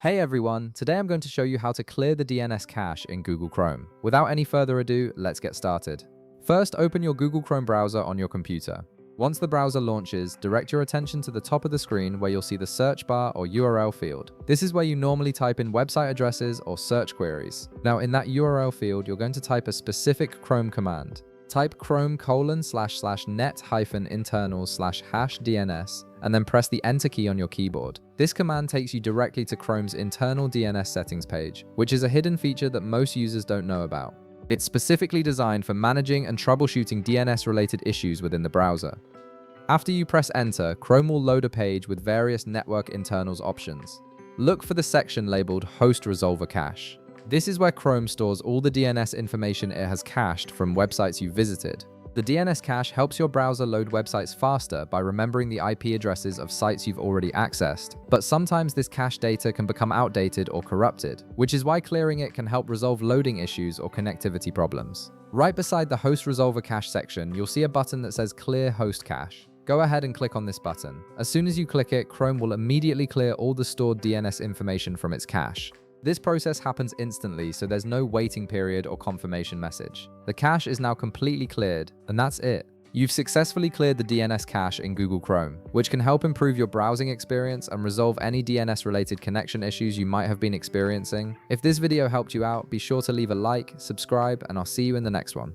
Hey everyone, today I'm going to show you how to clear the DNS cache in Google Chrome. Without any further ado, let's get started. First, open your Google Chrome browser on your computer. Once the browser launches, direct your attention to the top of the screen where you'll see the search bar or URL field. This is where you normally type in website addresses or search queries. Now in that URL field, you're going to type a specific Chrome command. Type chrome://net-internals/#DNS and then press the Enter key on your keyboard. This command takes you directly to Chrome's internal DNS settings page, which is a hidden feature that most users don't know about. It's specifically designed for managing and troubleshooting DNS-related issues within the browser. After you press Enter, Chrome will load a page with various network internals options. Look for the section labeled Host Resolver Cache. This is where Chrome stores all the DNS information it has cached from websites you've visited. The DNS cache helps your browser load websites faster by remembering the IP addresses of sites you've already accessed. But sometimes this cache data can become outdated or corrupted, which is why clearing it can help resolve loading issues or connectivity problems. Right beside the Host Resolver Cache section, you'll see a button that says Clear Host Cache. Go ahead and click on this button. As soon as you click it, Chrome will immediately clear all the stored DNS information from its cache. This process happens instantly, so there's no waiting period or confirmation message. The cache is now completely cleared, and that's it. You've successfully cleared the DNS cache in Google Chrome, which can help improve your browsing experience and resolve any DNS-related connection issues you might have been experiencing. If this video helped you out, be sure to leave a like, subscribe, and I'll see you in the next one.